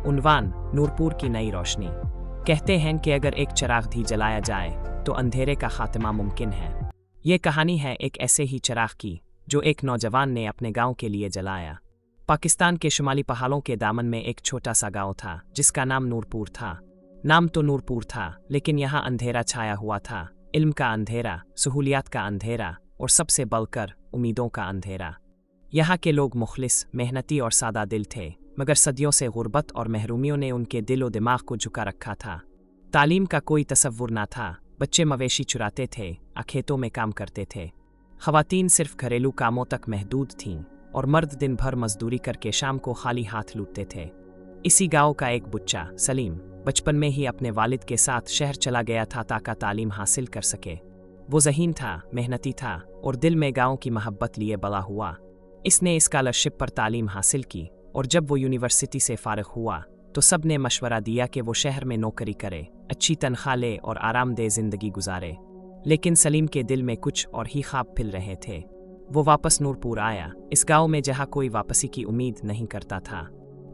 उन्वान नूरपुर की नई रोशनी। कहते हैं कि अगर एक चिराग भी जलाया जाए तो अंधेरे का खात्मा मुमकिन है। ये कहानी है एक ऐसे ही चिराग की जो एक नौजवान ने अपने गांव के लिए जलाया। पाकिस्तान के शुमाली पहाड़ों के दामन में एक छोटा सा गांव था जिसका नाम नूरपुर था। नाम तो नूरपुर था, लेकिन यहाँ अंधेरा छाया हुआ था। इल्म का अंधेरा, सहूलियात का अंधेरा और सबसे बढ़कर उम्मीदों का अंधेरा। यहाँ के लोग मुखलिस, मेहनती और सादा दिल थे, मगर सदियों से गुर्बत और महरूमियों ने उनके दिल और दिमाग को झुका रखा था। तालीम का कोई तसव्वुर ना था। बच्चे मवेशी चुराते थे, खेतों में काम करते थे। ख़वातीन सिर्फ घरेलू कामों तक महदूद थीं और मर्द दिन भर मजदूरी करके शाम को खाली हाथ लूटते थे। इसी गांव का एक बच्चा सलीम बचपन में ही अपने वालिद के साथ शहर चला गया था ताकि तालीम हासिल कर सके। वो ज़हीन था, मेहनती था और दिल में गांव की मोहब्बत लिए बड़ा हुआ। इसने स्कॉलरशिप पर तालीम हासिल की और जब वो यूनिवर्सिटी से फारिग हुआ तो सब ने मशवरा दिया कि वो शहर में नौकरी करे, अच्छी तनख्वाह ले और आरामदेह ज़िंदगी गुजारे। लेकिन सलीम के दिल में कुछ और ही ख्वाब फिल रहे थे। वो वापस नूरपुर आया, इस गांव में जहाँ कोई वापसी की उम्मीद नहीं करता था।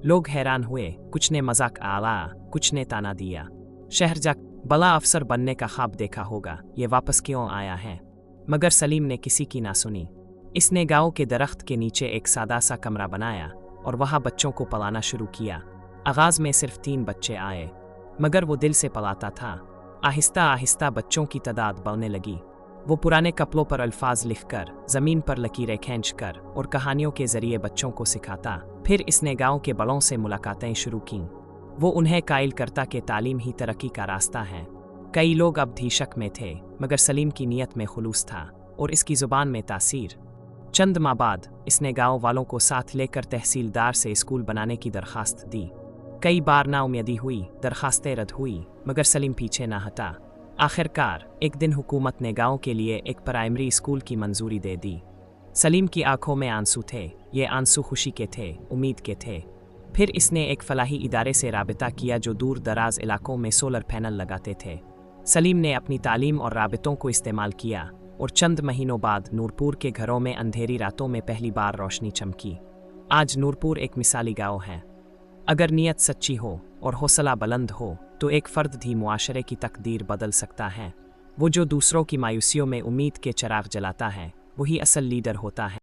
लोग हैरान हुए, कुछ ने मजाक आला, कुछ ने ताना दिया। शहर जा बड़ा अफसर बनने का ख्वाब देखा होगा, ये वापस क्यों आया है? मगर सलीम ने किसी की ना सुनी। इसने गांव के दरख्त के नीचे एक सादा सा कमरा बनाया और वहाँ बच्चों को पढ़ाना शुरू किया। आगाज में सिर्फ 3 बच्चे आए, मगर वो दिल से पढ़ाता था। आहिस्ता आहिस्ता बच्चों की तादाद बढ़ने लगी। वो पुराने कपड़ों पर अल्फाज लिखकर, ज़मीन पर लकीरें खींचकर और कहानियों के ज़रिए बच्चों को सिखाता। फिर इसने गांव के बड़ों से मुलाकातें शुरू कीं। वो उन्हें कायल करता कि तालीम ही तरक्की का रास्ता है। कई लोग अब भी शक में थे, मगर सलीम की नीयत में खुलूस था और इसकी ज़ुबान में तासीर। चंद माह बाद इसने गांव वालों को साथ लेकर तहसीलदार से स्कूल बनाने की दरख्वास्त दी। कई बार नाउम्मीदी हुई, दरख्वास्तें रद्द हुई, मगर सलीम पीछे ना हटा। आखिरकार एक दिन हुकूमत ने गांव के लिए एक प्राइमरी स्कूल की मंजूरी दे दी। सलीम की आंखों में आंसू थे। ये आंसू खुशी के थे, उम्मीद के थे। फिर इसने एक फलाही इदारे से राबिता किया जो दूर दराज इलाकों में सोलर पैनल लगाते थे। सलीम ने अपनी तालीम और राबितों को इस्तेमाल किया और चंद महीनों बाद नूरपुर के घरों में अंधेरी रातों में पहली बार रोशनी चमकी। आज नूरपुर एक मिसाली गाँव है। अगर नीयत सच्ची हो और हौसला बुलंद हो तो एक फ़र्द भी मुआशरे की तकदीर बदल सकता है। वो जो दूसरों की मायूसियों में उम्मीद के चिराग जलाता है, वही असल लीडर होता है।